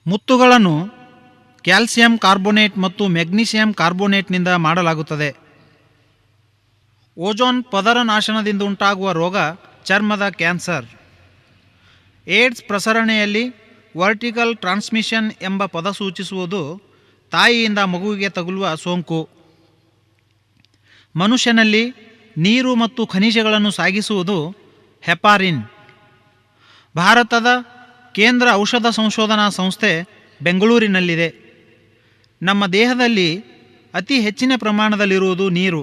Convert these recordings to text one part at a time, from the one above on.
ಮುತ್ತುಗಳನ್ನು calcium carbonate ಮತ್ತು magnesium ಕಾರ್ಬೋನೇಟ್ನಿಂದ ಮಾಡಲಾಗುತ್ತದೆ. ಓಜೋನ್ ಪದರ ನಾಶನದಿಂದ ಉಂಟಾಗುವ ರೋಗ ಚರ್ಮದ ಕ್ಯಾನ್ಸರ್. ಏಡ್ಸ್ ಪ್ರಸರಣೆಯಲ್ಲಿ ವರ್ಟಿಕಲ್ ಟ್ರಾನ್ಸ್ಮಿಷನ್ ಎಂಬ ಪದ ಸೂಚಿಸುವುದು ತಾಯಿಯಿಂದ ಮಗುವಿಗೆ ತಗುಲುವ ಸೋಂಕು. ಮನುಷ್ಯನಲ್ಲಿ ನೀರು ಮತ್ತು ಖನಿಜಗಳನ್ನು ಸಾಗಿಸುವುದು ಹೆಪಾರಿನ್. ಭಾರತದ ಕೇಂದ್ರ ಔಷಧ ಸಂಶೋಧನಾ ಸಂಸ್ಥೆ ಬೆಂಗಳೂರಿನಲ್ಲಿದೆ. ನಮ್ಮ ದೇಹದಲ್ಲಿ ಅತಿ ಹೆಚ್ಚಿನ ಪ್ರಮಾಣದಲ್ಲಿರುವುದು ನೀರು.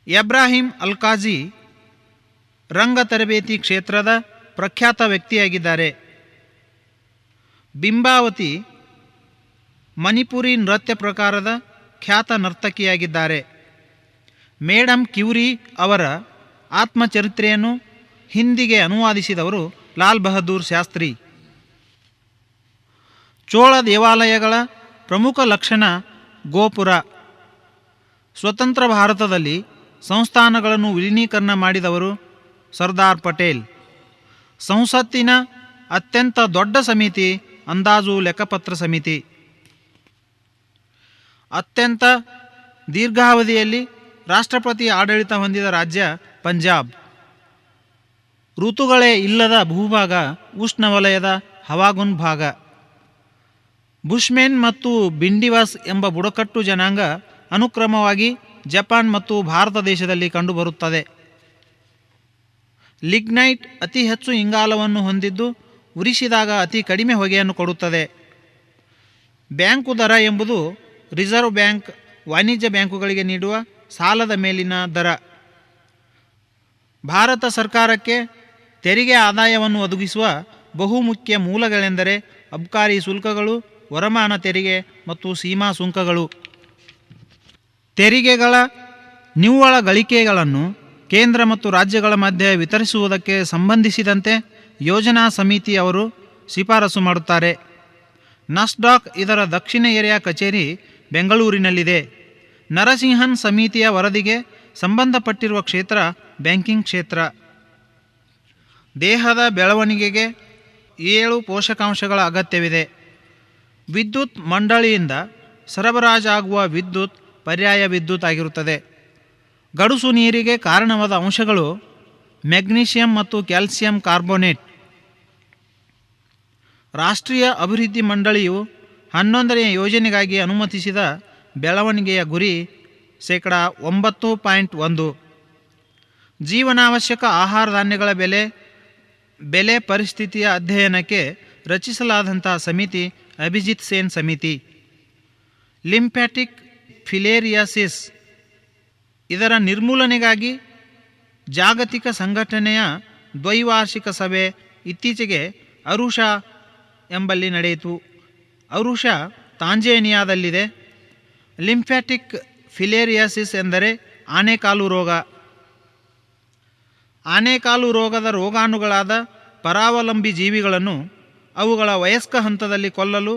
ಇಬ್ರಾಹಿಂ ಅಲ್ಕಾಜಿ ರಂಗ ತರಬೇತಿ ಕ್ಷೇತ್ರದ ಪ್ರಖ್ಯಾತ ವ್ಯಕ್ತಿಯಾಗಿದ್ದಾರೆ. ಬಿಂಬಾವತಿ ಮಣಿಪುರಿ ನೃತ್ಯ ಪ್ರಕಾರದ ಖ್ಯಾತ ನರ್ತಕಿಯಾಗಿದ್ದಾರೆ. ಮೇಡಮ್ ಕ್ಯೂರಿ ಅವರ ಆತ್ಮಚರಿತ್ರೆಯನ್ನು ಹಿಂದಿಗೆ ಅನುವಾದಿಸಿದವರು ಲಾಲ್ ಬಹದ್ದೂರ್ ಶಾಸ್ತ್ರಿ. ಚೋಳ ದೇವಾಲಯಗಳ ಪ್ರಮುಖ ಲಕ್ಷಣ ಗೋಪುರ. ಸ್ವತಂತ್ರ ಭಾರತದಲ್ಲಿ ಸಂಸ್ಥಾನಗಳನ್ನು ವಿಲೀನೀಕರಣ ಮಾಡಿದವರು ಸರ್ದಾರ್ ಪಟೇಲ್. ಸಂಸತ್ತಿನ ಅತ್ಯಂತ ದೊಡ್ಡ ಸಮಿತಿ ಅಂದಾಜು ಲೆಕ್ಕಪತ್ರ ಸಮಿತಿ. ಅತ್ಯಂತ ದೀರ್ಘಾವಧಿಯಲ್ಲಿ ರಾಷ್ಟ್ರಪತಿ ಆಡಳಿತ ಹೊಂದಿದ ರಾಜ್ಯ ಪಂಜಾಬ್. ಋತುಗಳೇ ಇಲ್ಲದ ಭೂಭಾಗ ಉಷ್ಣವಲಯದ ಹವಾಗುನ್ ಭಾಗ. ಬುಷ್ಮೆನ್ ಮತ್ತು ಬಿಂಡಿವಾಸ್ ಎಂಬ ಬುಡಕಟ್ಟು ಜನಾಂಗ ಅನುಕ್ರಮವಾಗಿ ಜಪಾನ್ ಮತ್ತು ಭಾರತ ದೇಶದಲ್ಲಿ ಕಂಡುಬರುತ್ತದೆ. ಲಿಗ್ನೈಟ್ ಅತಿ ಹೆಚ್ಚು ಇಂಗಾಲವನ್ನು ಹೊಂದಿದ್ದು ಉರಿಸಿದಾಗ ಅತಿ ಕಡಿಮೆ ಹೊಗೆಯನ್ನು ಕೊಡುತ್ತದೆ. ಬ್ಯಾಂಕು ದರ ಎಂಬುದು ರಿಸರ್ವ್ ಬ್ಯಾಂಕ್ ವಾಣಿಜ್ಯ ಬ್ಯಾಂಕುಗಳಿಗೆ ನೀಡುವ ಸಾಲದ ಮೇಲಿನ ದರ. ಭಾರತ ಸರ್ಕಾರಕ್ಕೆ ತೆರಿಗೆ ಆದಾಯವನ್ನು ಒದಗಿಸುವ ಬಹುಮುಖ್ಯ ಮೂಲಗಳೆಂದರೆ ಅಬ್ಕಾರಿ ಶುಲ್ಕಗಳು, ವರಮಾನ ತೆರಿಗೆ ಮತ್ತು ಸೀಮಾ ಸುಂಕಗಳು. ತೆರಿಗೆಗಳ ನಿವ್ವಳ ಗಳಿಕೆಗಳನ್ನು ಕೇಂದ್ರ ಮತ್ತು ರಾಜ್ಯಗಳ ಮಧ್ಯೆ ವಿತರಿಸುವುದಕ್ಕೆ ಸಂಬಂಧಿಸಿದಂತೆ ಯೋಜನಾ ಸಮಿತಿ ಅವರು ಶಿಫಾರಸು ಮಾಡುತ್ತಾರೆ. ನಸ್ಡಾಕ್ ಇದರ ದಕ್ಷಿಣ ಏರಿಯಾ ಕಚೇರಿ ಬೆಂಗಳೂರಿನಲ್ಲಿದೆ. ನರಸಿಂಹನ್ ಸಮಿತಿಯ ವರದಿಗೆ ಸಂಬಂಧಪಟ್ಟಿರುವ ಕ್ಷೇತ್ರ ಬ್ಯಾಂಕಿಂಗ್ ಕ್ಷೇತ್ರ. ದೇಹದ ಬೆಳವಣಿಗೆಗೆ 7 ಪೋಷಕಾಂಶಗಳ ಅಗತ್ಯವಿದೆ. ವಿದ್ಯುತ್ ಮಂಡಳಿಯಿಂದ ಸರಬರಾಜಾಗುವ ವಿದ್ಯುತ್ ಪರ್ಯಾಯ ವಿದ್ಯುತ್ ಆಗಿರುತ್ತದೆ. ಗಡುಸು ನೀರಿಗೆ ಕಾರಣವಾದ ಅಂಶಗಳು ಮೆಗ್ನೀಷಿಯಂ ಮತ್ತು ಕ್ಯಾಲ್ಸಿಯಂ ಕಾರ್ಬೋನೇಟ್. ರಾಷ್ಟ್ರೀಯ ಅಭಿವೃದ್ಧಿ ಮಂಡಳಿಯು 11ನೇ ಯೋಜನೆಗಾಗಿ ಅನುಮತಿಸಿದ ಬೆಳವಣಿಗೆಯ ಗುರಿ 9.1. ಜೀವನಾವಶ್ಯಕ ಆಹಾರ ಧಾನ್ಯಗಳ ಬೆಲೆ ಪರಿಸ್ಥಿತಿಯ ಅಧ್ಯಯನಕ್ಕೆ ರಚಿಸಲಾದಂತಹ ಸಮಿತಿ ಅಭಿಜಿತ್ ಸೇನ್ ಸಮಿತಿ. ಲಿಂಫ್ಯಾಟಿಕ್ ಫಿಲೇರಿಯಾಸಿಸ್ ಇದರ ನಿರ್ಮೂಲನೆಗಾಗಿ ಜಾಗತಿಕ ಸಂಘಟನೆಯ ದ್ವೈವಾರ್ಷಿಕ ಸಭೆ ಇತ್ತೀಚೆಗೆ ಅರುಷಾ ಎಂಬಲ್ಲಿ ನಡೆಯಿತು. ಅರುಷಾ ತಾಂಜೇನಿಯಾದಲ್ಲಿದೆ. ಲಿಂಫ್ಯಾಟಿಕ್ ಫಿಲೇರಿಯಾಸಿಸ್ ಎಂದರೆ ಆನೆಕಾಲು ರೋಗ. ಆನೆಕಾಲು ರೋಗದ ರೋಗಾಣುಗಳಾದ ಪರಾವಲಂಬಿ ಜೀವಿಗಳನ್ನು ಅವುಗಳ ವಯಸ್ಕ ಹಂತದಲ್ಲಿ ಕೊಲ್ಲಲು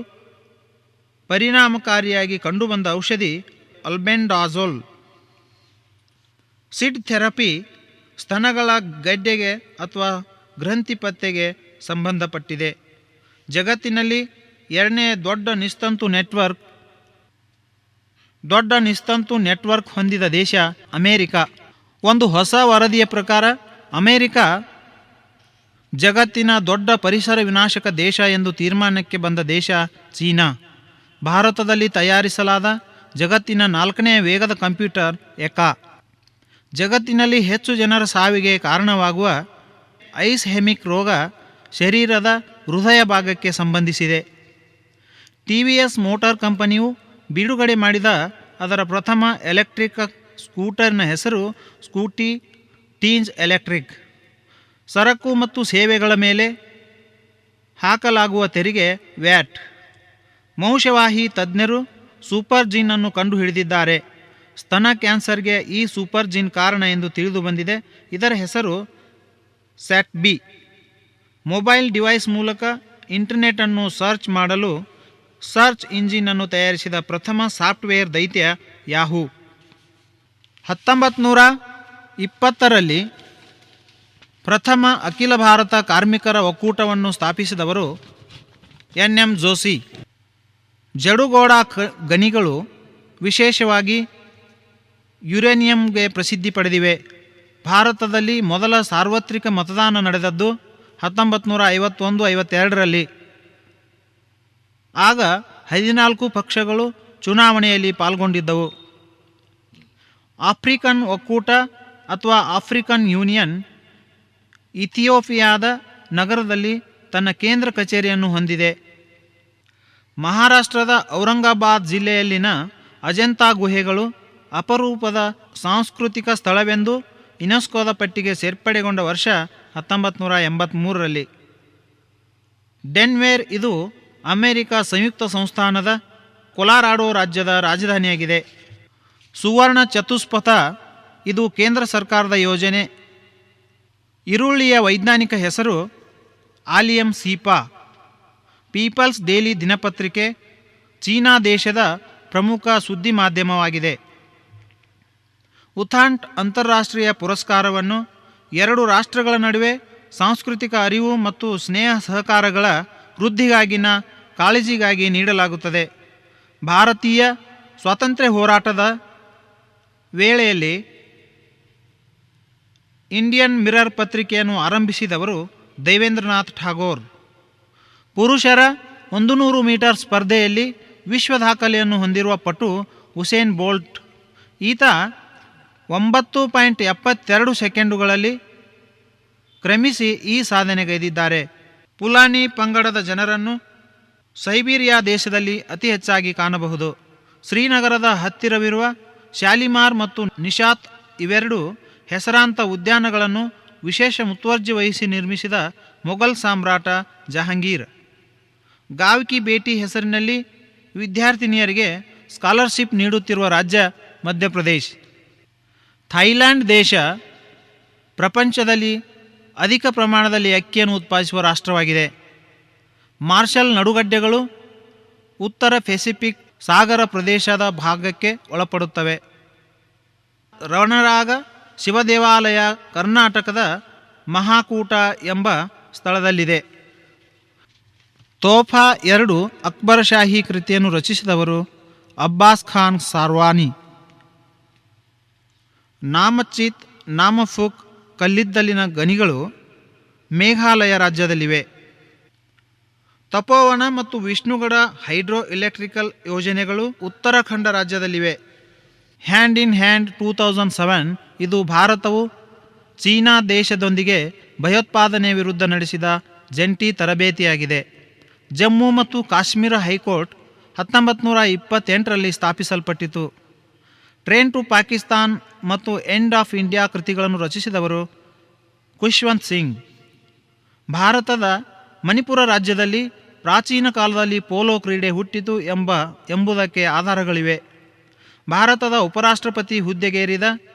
ಪರಿಣಾಮಕಾರಿಯಾಗಿ ಕಂಡುಬಂದ ಔಷಧಿ ಅಲ್ಬೆಂಡಾಜೋಲ್. ಸಿಡ್ ಥೆರಪಿ ಸ್ತನಗಳ ಗಡ್ಡೆಗೆ ಅಥವಾ ಗ್ರಂಥಿ ಪತ್ತೆಗೆ ಸಂಬಂಧಪಟ್ಟಿದೆ. ಜಗತ್ತಿನಲ್ಲಿ 2ನೇ ದೊಡ್ಡ ನಿಸ್ತಂತು ನೆಟ್ವರ್ಕ್ ಹೊಂದಿದ ದೇಶ ಅಮೇರಿಕ. ಒಂದು ಹೊಸ ವರದಿಯ ಪ್ರಕಾರ ಅಮೇರಿಕ ಜಗತ್ತಿನ ದೊಡ್ಡ ಪರಿಸರ ವಿನಾಶಕ ದೇಶ ಎಂದು ತೀರ್ಮಾನಕ್ಕೆ ಬಂದ ದೇಶ ಚೀನಾ. ಭಾರತದಲ್ಲಿ ತಯಾರಿಸಲಾದ ಜಗತ್ತಿನ 4ನೇ ವೇಗದ ಕಂಪ್ಯೂಟರ್ ಎಕಾ. ಜಗತ್ತಿನಲ್ಲಿ ಹೆಚ್ಚು ಜನರ ಸಾವಿಗೆ ಕಾರಣವಾಗುವ ಐಸ್ಹೆಮಿಕ್ ರೋಗ ಶರೀರದ ಹೃದಯ ಭಾಗಕ್ಕೆ ಸಂಬಂಧಿಸಿದೆ. TVS ಮೋಟಾರ್ ಕಂಪನಿಯು ಬಿಡುಗಡೆ ಮಾಡಿದ ಅದರ ಪ್ರಥಮ ಎಲೆಕ್ಟ್ರಿಕ್ ಸ್ಕೂಟರ್ನ ಹೆಸರು ಸ್ಕೂಟಿ ಟೀನ್ಸ್ ಎಲೆಕ್ಟ್ರಿಕ್. ಸರಕು ಮತ್ತು ಸೇವೆಗಳ ಮೇಲೆ ಹಾಕಲಾಗುವ ತೆರಿಗೆ ವ್ಯಾಟ್. ವಂಶವಾಹಿ ತಜ್ಞರು ಸೂಪರ್ ಜೀನ್ ಅನ್ನು ಕಂಡುಹಿಡಿದಿದ್ದಾರೆ. ಸ್ತನ ಕ್ಯಾನ್ಸರ್ಗೆ ಈ ಸೂಪರ್ ಜೀನ್ ಕಾರಣ ಎಂದು ತಿಳಿದು ಬಂದಿದೆ. ಇದರ ಹೆಸರು ಸ್ಯಾಟ್-ಬಿ. ಮೊಬೈಲ್ ಡಿವೈಸ್ ಮೂಲಕ ಇಂಟರ್ನೆಟನ್ನು ಸರ್ಚ್ ಮಾಡಲು ಸರ್ಚ್ ಇಂಜಿನ್ ಅನ್ನು ತಯಾರಿಸಿದ ಪ್ರಥಮ ಸಾಫ್ಟ್ವೇರ್ ದೈತ್ಯ ಯಾಹೂ. 1920ರಲ್ಲಿ ಪ್ರಥಮ ಅಖಿಲ ಭಾರತ ಕಾರ್ಮಿಕರ ಒಕ್ಕೂಟವನ್ನು ಸ್ಥಾಪಿಸಿದವರು ಎನ್ ಜೋಶಿ. ಜಡುಗೋಡ ಗಣಿಗಳು ವಿಶೇಷವಾಗಿ ಯುರೇನಿಯಂಗೆ ಪ್ರಸಿದ್ಧಿ ಪಡೆದಿವೆ. ಭಾರತದಲ್ಲಿ ಮೊದಲ ಸಾರ್ವತ್ರಿಕ ಮತದಾನ ನಡೆದದ್ದು 1951-52ರಲ್ಲಿ. ಆಗ 14 ಪಕ್ಷಗಳು ಚುನಾವಣೆಯಲ್ಲಿ ಪಾಲ್ಗೊಂಡಿದ್ದವು. ಆಫ್ರಿಕನ್ ಒಕ್ಕೂಟ ಅಥವಾ ಆಫ್ರಿಕನ್ ಯೂನಿಯನ್ ಇಥಿಯೋಪಿಯಾದ ನಗರದಲ್ಲಿ ತನ್ನ ಕೇಂದ್ರ ಕಚೇರಿಯನ್ನು ಹೊಂದಿದೆ. ಮಹಾರಾಷ್ಟ್ರದ ಔರಂಗಾಬಾದ್ ಜಿಲ್ಲೆಯಲ್ಲಿನ ಅಜಂತಾ ಗುಹೆಗಳು ಅಪರೂಪದ ಸಾಂಸ್ಕೃತಿಕ ಸ್ಥಳವೆಂದು ಯುನೆಸ್ಕೋದ ಪಟ್ಟಿಗೆ ಸೇರ್ಪಡೆಗೊಂಡ ವರ್ಷ 1983ರಲ್ಲಿ. ಡೆನ್ವೇರ್ ಇದು ಅಮೆರಿಕ ಸಂಯುಕ್ತ ಸಂಸ್ಥಾನದ ಕೊಲಾರಾಡೋ ರಾಜ್ಯದ ರಾಜಧಾನಿಯಾಗಿದೆ. ಸುವರ್ಣ ಚತುಷ್ಪಥ ಇದು ಕೇಂದ್ರ ಸರ್ಕಾರದ ಯೋಜನೆ. ಈರುಳ್ಳಿಯ ವೈಜ್ಞಾನಿಕ ಹೆಸರು ಆಲಿಯಂ ಸೀಪಾ. ಪೀಪಲ್ಸ್ ಡೈಲಿ ದಿನಪತ್ರಿಕೆ ಚೀನಾ ದೇಶದ ಪ್ರಮುಖ ಸುದ್ದಿ ಮಾಧ್ಯಮವಾಗಿದೆ. ಉಥಾಂಟ್ ಅಂತಾರಾಷ್ಟ್ರೀಯ ಪುರಸ್ಕಾರವನ್ನು 2 ರಾಷ್ಟ್ರಗಳ ನಡುವೆ ಸಾಂಸ್ಕೃತಿಕ ಅರಿವು ಮತ್ತು ಸ್ನೇಹ ಸಹಕಾರಗಳ ವೃದ್ಧಿಗಾಗಿನ ಕಾಳಜಿಗಾಗಿ ನೀಡಲಾಗುತ್ತದೆ. ಭಾರತೀಯ ಸ್ವಾತಂತ್ರ್ಯ ಹೋರಾಟದ ವೇಳೆಯಲ್ಲಿ ಇಂಡಿಯನ್ ಮಿರರ್ ಪತ್ರಿಕೆಯನ್ನು ಆರಂಭಿಸಿದವರು ದೇವೇಂದ್ರನಾಥ್ ಠಾಗೋರ್. ಪುರುಷರ 100 ಮೀಟರ್ ಸ್ಪರ್ಧೆಯಲ್ಲಿ ವಿಶ್ವ ದಾಖಲೆಯನ್ನು ಹೊಂದಿರುವ ಪಟು ಉಸೇನ್ ಬೋಲ್ಟ್. ಈತ 9.72 ಸೆಕೆಂಡುಗಳಲ್ಲಿ ಕ್ರಮಿಸಿ ಈ ಸಾಧನೆಗೈದಿದ್ದಾರೆ. ಫುಲಾನಿ ಪಂಗಡದ ಜನರನ್ನು ಸೈಬೀರಿಯಾ ದೇಶದಲ್ಲಿ ಅತಿ ಹೆಚ್ಚಾಗಿ ಕಾಣಬಹುದು. ಶ್ರೀನಗರದ ಹತ್ತಿರವಿರುವ ಶಾಲಿಮಾರ್ ಮತ್ತು ನಿಶಾತ್ ಇವೆರಡು ಹೆಸರಾಂತ ಉದ್ಯಾನಗಳನ್ನು ವಿಶೇಷ ಮುತುವರ್ಜಿ ವಹಿಸಿ ನಿರ್ಮಿಸಿದ ಮೊಘಲ್ ಸಾಮ್ರಾಟ ಜಹಾಂಗೀರ್. ಗಾವ್ ಕಿ ಬೇಟಿ ಹೆಸರಿನಲ್ಲಿ ವಿದ್ಯಾರ್ಥಿನಿಯರಿಗೆ ಸ್ಕಾಲರ್ಶಿಪ್ ನೀಡುತ್ತಿರುವ ರಾಜ್ಯ ಮಧ್ಯಪ್ರದೇಶ್. ಥೈಲ್ಯಾಂಡ್ ದೇಶ ಪ್ರಪಂಚದಲ್ಲಿ ಅಧಿಕ ಪ್ರಮಾಣದಲ್ಲಿ ಅಕ್ಕಿಯನ್ನು ಉತ್ಪಾದಿಸುವ ರಾಷ್ಟ್ರವಾಗಿದೆ. ಮಾರ್ಷಲ್ ನಡುಗಡ್ಡೆಗಳು ಉತ್ತರ ಪೆಸಿಫಿಕ್ ಸಾಗರ ಪ್ರದೇಶದ ಭಾಗಕ್ಕೆ ಒಳಪಡುತ್ತವೆ. ರಣರಾಗ ಶಿವದೇವಾಲಯ ಕರ್ನಾಟಕದ ಮಹಾಕೂಟ ಎಂಬ ಸ್ಥಳದಲ್ಲಿದೆ. ತೋಫಾ 2 ಅಕ್ಬರ್ ಶಾಹಿ ಕೃತಿಯನ್ನು ರಚಿಸಿದವರು ಅಬ್ಬಾಸ್ ಖಾನ್ ಸಾರ್ವಾನಿ. ನಾಮಚಿತ್ ನಾಮಫುಕ್ ಕಲ್ಲಿದ್ದಲಿನ ಗಣಿಗಳು ಮೇಘಾಲಯ ರಾಜ್ಯದಲ್ಲಿವೆ. ತಪೋವನ ಮತ್ತು ವಿಷ್ಣುಗಢ ಹೈಡ್ರೋ ಎಲೆಕ್ಟ್ರಿಕಲ್ ಯೋಜನೆಗಳು ಉತ್ತರಾಖಂಡ ರಾಜ್ಯದಲ್ಲಿವೆ. ಹ್ಯಾಂಡ್ ಇನ್ ಹ್ಯಾಂಡ್ 2007 ಇದು ಭಾರತವು ಚೀನಾ ದೇಶದೊಂದಿಗೆ ಭಯೋತ್ಪಾದನೆ ವಿರುದ್ಧ ನಡೆಸಿದ ಜಂಟಿ ತರಬೇತಿಯಾಗಿದೆ. ಜಮ್ಮು ಮತ್ತು ಕಾಶ್ಮೀರ ಹೈಕೋರ್ಟ್ 1928ರಲ್ಲಿ ಸ್ಥಾಪಿಸಲ್ಪಟ್ಟಿತು. ಟ್ರೈನ್ ಟು ಪಾಕಿಸ್ತಾನ್ ಮತ್ತು ಎಂಡ್ ಆಫ್ ಇಂಡಿಯಾ ಕೃತಿಗಳನ್ನು ರಚಿಸಿದವರು ಖುಷ್ವಂತ್ ಸಿಂಗ್. ಭಾರತದ ಮಣಿಪುರ ರಾಜ್ಯದಲ್ಲಿ ಪ್ರಾಚೀನ ಕಾಲದಲ್ಲಿ ಪೋಲೋ ಕ್ರೀಡೆ ಹುಟ್ಟಿತು ಎಂಬುದಕ್ಕೆ ಆಧಾರಗಳಿವೆ. ಭಾರತದ ಉಪರಾಷ್ಟ್ರಪತಿ ಹುದ್ದೆಗೇರಿದ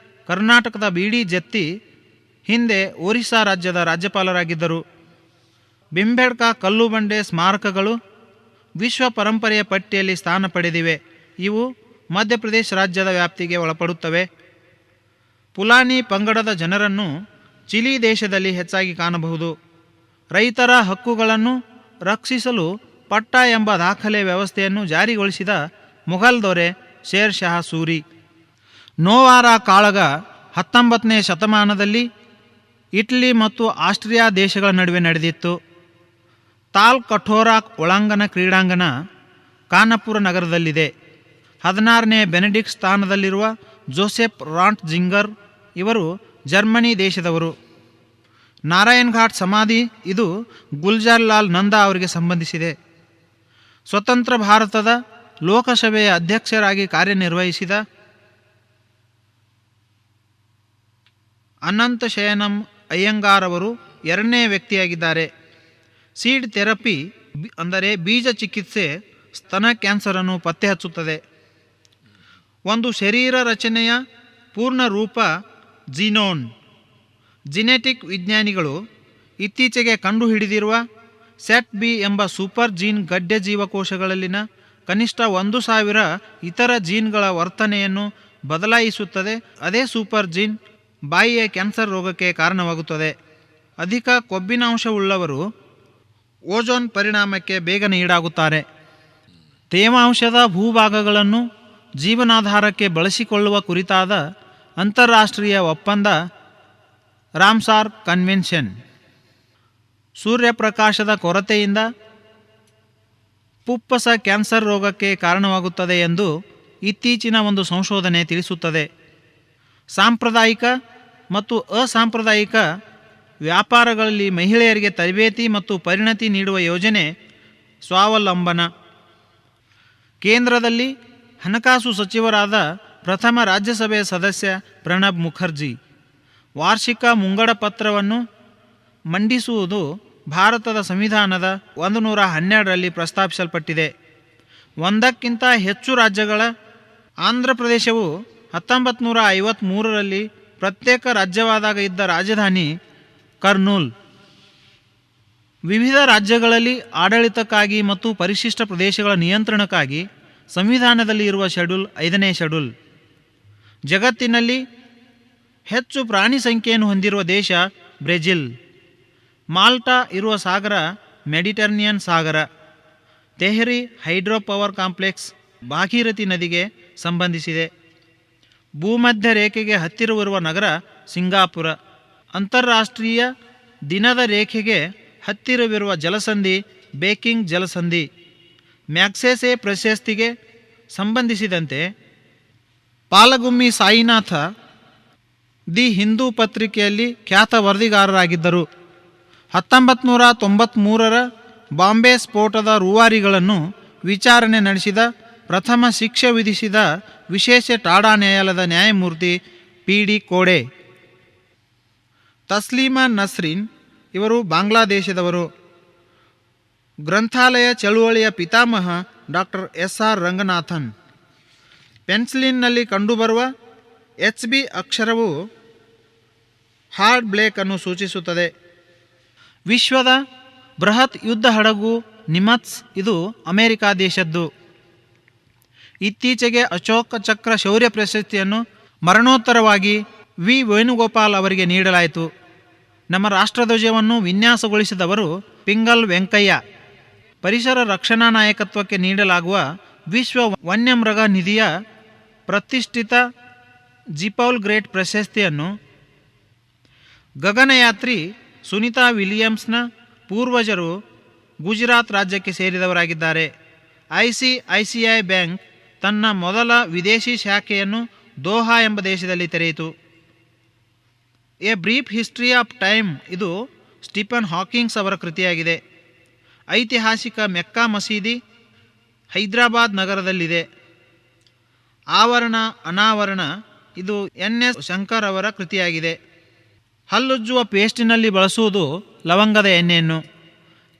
ಕರ್ನಾಟಕದ ಬಿ.ಡಿ. ಜತ್ತಿ ಹಿಂದೆ ಒರಿಸ್ಸಾ ರಾಜ್ಯದ ರಾಜ್ಯಪಾಲರಾಗಿದ್ದರು. ಬಿಂಬೇಡ್ಕ ಕಲ್ಲು ಬಂಡೆ ಸ್ಮಾರಕಗಳು ವಿಶ್ವ ಪರಂಪರೆಯ ಪಟ್ಟಿಯಲ್ಲಿ ಸ್ಥಾನ ಪಡೆದಿವೆ. ಇವು ಮಧ್ಯಪ್ರದೇಶ ರಾಜ್ಯದ ವ್ಯಾಪ್ತಿಗೆ ಒಳಪಡುತ್ತವೆ. ಫುಲಾನಿ ಪಂಗಡದ ಜನರನ್ನು ಚಿಲಿ ದೇಶದಲ್ಲಿ ಹೆಚ್ಚಾಗಿ ಕಾಣಬಹುದು. ರೈತರ ಹಕ್ಕುಗಳನ್ನು ರಕ್ಷಿಸಲು ಪಟ್ಟಾ ಎಂಬ ದಾಖಲೆ ವ್ಯವಸ್ಥೆಯನ್ನು ಜಾರಿಗೊಳಿಸಿದ ಮುಘಲ್ ದೊರೆ ಶೇರ್ ಶಾ ಸೂರಿ. ನೋವಾರ ಕಾಳಗ 19ನೇ ಶತಮಾನದಲ್ಲಿ ಇಟಲಿ ಮತ್ತು ಆಸ್ಟ್ರಿಯಾ ದೇಶಗಳ ನಡುವೆ ನಡೆದಿತ್ತು. ತಾಲ್ ಕಠೋರಾ ಒಳಾಂಗಣ ಕ್ರೀಡಾಂಗಣ ಕಾನಪುರ ನಗರದಲ್ಲಿದೆ. 16ನೇ ಬೆನೆಡಿಕ್ಟ್ ಸ್ಥಾನದಲ್ಲಿರುವ ಜೋಸೆಫ್ ರಾಂಟ್ ಜಿಂಗರ್ ಇವರು ಜರ್ಮನಿ ದೇಶದವರು. ನಾರಾಯಣ್ ಘಾಟ್ ಸಮಾಧಿ ಇದು ಗುಲ್ಜಾರ್ ಲಾಲ್ ನಂದಾ ಅವರಿಗೆ ಸಂಬಂಧಿಸಿದೆ. ಸ್ವತಂತ್ರ ಭಾರತದ ಲೋಕಸಭೆಯ ಅಧ್ಯಕ್ಷರಾಗಿ ಕಾರ್ಯನಿರ್ವಹಿಸಿದ ಅನಂತ ಶಯನಂ ಅಯ್ಯಂಗಾರ್ ಅವರು 2ನೇ ವ್ಯಕ್ತಿಯಾಗಿದ್ದಾರೆ. ಸೀಡ್ ಥೆರಪಿ ಅಂದರೆ ಬೀಜ ಚಿಕಿತ್ಸೆ ಸ್ತನ ಕ್ಯಾನ್ಸರನ್ನು ಪತ್ತೆ ಹಚ್ಚುತ್ತದೆ. ಒಂದು ಶರೀರ ರಚನೆಯ ಪೂರ್ಣ ರೂಪ ಜೀನೋಮ್. ಜಿನೆಟಿಕ್ ವಿಜ್ಞಾನಿಗಳು ಇತ್ತೀಚೆಗೆ ಕಂಡುಹಿಡಿದಿರುವ ಸೆಟ್ ಬಿ ಎಂಬ ಸೂಪರ್ ಜೀನ್ ಗಡ್ಡೆ ಜೀವಕೋಶಗಳಲ್ಲಿನ ಕನಿಷ್ಠ 1000 ಇತರ ಜೀನ್ಗಳ ವರ್ತನೆಯನ್ನು ಬದಲಾಯಿಸುತ್ತದೆ. ಅದೇ ಸೂಪರ್ ಜೀನ್ ಬಾಯಿಯ ಕ್ಯಾನ್ಸರ್ ರೋಗಕ್ಕೆ ಕಾರಣವಾಗುತ್ತದೆ. ಅಧಿಕ ಕೊಬ್ಬಿನಾಂಶವುಳ್ಳವರು ಓಜೋನ್ ಪರಿಣಾಮಕ್ಕೆ ಬೇಗನೆ ಈಡಾಗುತ್ತಾರೆ. ತೇವಾಂಶದ ಭೂಭಾಗಗಳನ್ನು ಜೀವನಾಧಾರಕ್ಕೆ ಬಳಸಿಕೊಳ್ಳುವ ಕುರಿತಾದ ಅಂತಾರಾಷ್ಟ್ರೀಯ ಒಪ್ಪಂದ ರಾಮ್ಸಾರ್ ಕನ್ವೆನ್ಷನ್. ಸೂರ್ಯಪ್ರಕಾಶದ ಕೊರತೆಯಿಂದ ಪುಪ್ಪಸ ಕ್ಯಾನ್ಸರ್ ರೋಗಕ್ಕೆ ಕಾರಣವಾಗುತ್ತದೆ ಎಂದು ಇತ್ತೀಚಿನ ಒಂದು ಸಂಶೋಧನೆ ತಿಳಿಸುತ್ತದೆ. ಸಾಂಪ್ರದಾಯಿಕ ಮತ್ತು ಅಸಾಂಪ್ರದಾಯಿಕ ವ್ಯಾಪಾರಗಳಲ್ಲಿ ಮಹಿಳೆಯರಿಗೆ ತರಬೇತಿ ಮತ್ತು ಪರಿಣತಿ ನೀಡುವ ಯೋಜನೆ ಸ್ವಾವಲಂಬನ. ಕೇಂದ್ರದಲ್ಲಿ ಹಣಕಾಸು ಸಚಿವರಾದ ಪ್ರಥಮ ರಾಜ್ಯಸಭೆಯ ಸದಸ್ಯ ಪ್ರಣಬ್ ಮುಖರ್ಜಿ ವಾರ್ಷಿಕ ಮುಂಗಡ ಪತ್ರವನ್ನು ಮಂಡಿಸುವುದು ಭಾರತದ ಸಂವಿಧಾನದ 112ರಲ್ಲಿ ಪ್ರಸ್ತಾಪಿಸಲ್ಪಟ್ಟಿದೆ. ಒಂದಕ್ಕಿಂತ ಹೆಚ್ಚು ರಾಜ್ಯಗಳ ಆಂಧ್ರಪ್ರದೇಶವು 1953ರಲ್ಲಿ ಪ್ರತ್ಯೇಕ ರಾಜ್ಯವಾದಾಗ ಇದ್ದ ರಾಜಧಾನಿ ಕರ್ನೂಲ್. ವಿವಿಧ ರಾಜ್ಯಗಳಲ್ಲಿ ಆಡಳಿತಕ್ಕಾಗಿ ಮತ್ತು ಪರಿಶಿಷ್ಟ ಪ್ರದೇಶಗಳ ನಿಯಂತ್ರಣಕ್ಕಾಗಿ ಸಂವಿಧಾನದಲ್ಲಿ ಇರುವ ಶೆಡ್ಯೂಲ್ 5ನೇ ಶೆಡ್ಯೂಲ್. ಜಗತ್ತಿನಲ್ಲಿ ಹೆಚ್ಚು ಪ್ರಾಣಿ ಸಂಖ್ಯೆಯನ್ನು ಹೊಂದಿರುವ ದೇಶ ಬ್ರೆಜಿಲ್. ಮಾಲ್ಟಾ ಇರುವ ಸಾಗರ ಮೆಡಿಟರೇನಿಯನ್ ಸಾಗರ. Tehri hydro power complex Bhagirathi ನದಿಗೆ ಸಂಬಂಧಿಸಿದೆ. ಭೂಮಧ್ಯ ರೇಖೆಗೆ ಹತ್ತಿರವಿರುವ ನಗರ ಸಿಂಗಾಪುರ. ಅಂತಾರಾಷ್ಟ್ರೀಯ ದಿನದ ರೇಖೆಗೆ ಹತ್ತಿರವಿರುವ ಜಲಸಂಧಿ ಬೇಕಿಂಗ್ ಜಲಸಂಧಿ. ಮ್ಯಾಗ್ಸೆಸೆ ಪ್ರಶಸ್ತಿಗೆ ಸಂಬಂಧಿಸಿದಂತೆ ಪಾಲಗುಮ್ಮಿ ಸಾಯಿನಾಥ ದಿ ಹಿಂದೂ ಪತ್ರಿಕೆಯಲ್ಲಿ ಖ್ಯಾತ ವರದಿಗಾರರಾಗಿದ್ದರು. 1993ರ ಬಾಂಬೆ ಸ್ಫೋಟದ ರೂವಾರಿಗಳನ್ನು ವಿಚಾರಣೆ ನಡೆಸಿದ ಪ್ರಥಮ ಶಿಕ್ಷೆ ವಿಧಿಸಿದ ವಿಶೇಷ ಟಾಡಾ ನ್ಯಾಯಾಲಯದ ನ್ಯಾಯಮೂರ್ತಿ ಪಿ.ಡಿ. ಕೋಡೆ. ತಸ್ಲೀಮಾ ನಸ್ರೀನ್ ಇವರು ಬಾಂಗ್ಲಾದೇಶದವರು. ಗ್ರಂಥಾಲಯ ಚಳುವಳಿಯ ಪಿತಾಮಹ ಡಾಕ್ಟರ್ ಎಸ್.ಆರ್. ರಂಗನಾಥನ್. ಪೆನ್ಸಿಲಿನ್ನಲ್ಲಿ ಕಂಡುಬರುವ HB ಅಕ್ಷರವು ಹಾರ್ಡ್ ಬ್ಲೇಕ್ ಅನ್ನು ಸೂಚಿಸುತ್ತದೆ. ವಿಶ್ವದ ಬೃಹತ್ ಯುದ್ಧ ಹಡಗು ನಿಮತ್ಸ್ ಇದು ಅಮೆರಿಕ ದೇಶದ್ದು. ಇತ್ತೀಚೆಗೆ ಅಶೋಕ ಚಕ್ರ ಶೌರ್ಯ ಪ್ರಶಸ್ತಿಯನ್ನು ಮರಣೋತ್ತರವಾಗಿ ವಿ ವೇಣುಗೋಪಾಲ್ ಅವರಿಗೆ ನೀಡಲಾಯಿತು. ನಮ್ಮ ರಾಷ್ಟ್ರಧ್ವಜವನ್ನು ವಿನ್ಯಾಸಗೊಳಿಸಿದವರು ಪಿಂಗಲ್ ವೆಂಕಯ್ಯ. ಪರಿಸರ ರಕ್ಷಣಾ ನಾಯಕತ್ವಕ್ಕೆ ನೀಡಲಾಗುವ ವಿಶ್ವ ವನ್ಯಮೃಗ ನಿಧಿಯ ಪ್ರತಿಷ್ಠಿತ ಜಿಪೌಲ್ ಗ್ರೇಟ್ ಪ್ರಶಸ್ತಿಯನ್ನು ಗಗನಯಾತ್ರಿ ಸುನಿತಾ ವಿಲಿಯಮ್ಸ್ನ ಪೂರ್ವಜರು ಗುಜರಾತ್ ರಾಜ್ಯಕ್ಕೆ ಸೇರಿದವರಾಗಿದ್ದಾರೆ. ICICI ಬ್ಯಾಂಕ್ ತನ್ನ ಮೊದಲ ವಿದೇಶಿ ಶಾಖೆಯನ್ನು ದೋಹಾ ಎಂಬ ದೇಶದಲ್ಲಿ ತೆರೆಯಿತು. A brief history of time ಇದು ಸ್ಟೀಫನ್ ಹಾಕಿಂಗ್ಸ್ ಅವರ ಕೃತಿಯಾಗಿದೆ. ಐತಿಹಾಸಿಕ ಮೆಕ್ಕಾ ಮಸೀದಿ ಹೈದರಾಬಾದ್ ನಗರದಲ್ಲಿದೆ. ಆವರಣ ಅನಾವರಣ ಇದು NS ಶಂಕರ್ ಅವರ ಕೃತಿಯಾಗಿದೆ. ಹಲ್ಲುಜ್ಜುವ ಪೇಸ್ಟಿನಲ್ಲಿ ಬಳಸುವುದು ಲವಂಗದ ಎಣ್ಣೆಯನ್ನು.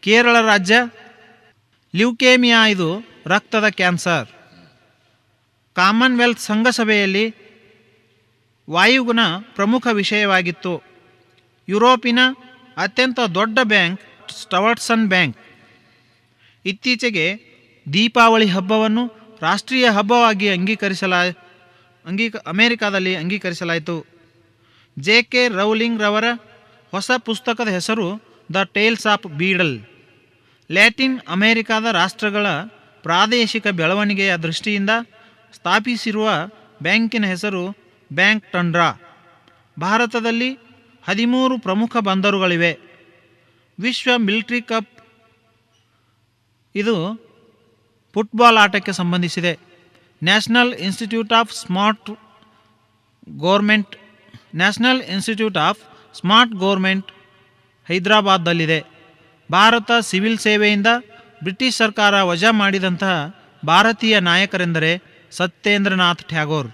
ಕೇರಳ ರಾಜ್ಯ ಲ್ಯೂಕೇಮಿಯಾ ಇದು ರಕ್ತದ ಕ್ಯಾನ್ಸರ್. ಕಾಮನ್ವೆಲ್ತ್ ಶೃಂಗಸಭೆಯಲ್ಲಿ ವಾಯುಗುಣ ಪ್ರಮುಖ ವಿಷಯವಾಗಿತ್ತು. ಯುರೋಪಿನ ಅತ್ಯಂತ ದೊಡ್ಡ ಬ್ಯಾಂಕ್ ಸ್ಟವರ್ಟ್ಸನ್ ಬ್ಯಾಂಕ್. ಇತ್ತೀಚೆಗೆ ದೀಪಾವಳಿ ಹಬ್ಬವನ್ನು ರಾಷ್ಟ್ರೀಯ ಹಬ್ಬವಾಗಿ ಅಮೆರಿಕಾದಲ್ಲಿ ಅಂಗೀಕರಿಸಲಾಯಿತು. JK ರೌಲಿಂಗ್ ರವರ ಹೊಸ ಪುಸ್ತಕದ ಹೆಸರು the tiles of Beadle. Latin ಅಮೆರಿಕಾದ ರಾಷ್ಟ್ರಗಳ ಪ್ರಾದೇಶಿಕ ಬೆಳವಣಿಗೆಯ ದೃಷ್ಟಿಯಿಂದ ಸ್ಥಾಪಿಸಿರುವ ಬ್ಯಾಂಕಿನ ಹೆಸರು ಬ್ಯಾಂಕ್ ಟಂಡ್ರಾ. ಭಾರತದಲ್ಲಿ 13 ಪ್ರಮುಖ ಬಂದರುಗಳಿವೆ. ವಿಶ್ವ ಮಿಲಿಟರಿ ಕಪ್ ಇದು ಫುಟ್ಬಾಲ್ ಆಟಕ್ಕೆ ಸಂಬಂಧಿಸಿದೆ. National institute of smart government ಹೈದರಾಬಾದ್ದಲ್ಲಿದೆ. ಭಾರತ ಸಿವಿಲ್ ಸೇವೆಯಿಂದ ಬ್ರಿಟಿಷ್ ಸರ್ಕಾರ ವಜಾ ಮಾಡಿದಂತಹ ಭಾರತೀಯ ನಾಯಕರೆಂದರೆ ಸತ್ಯೇಂದ್ರನಾಥ್ ಟ್ಯಾಗೋರ್.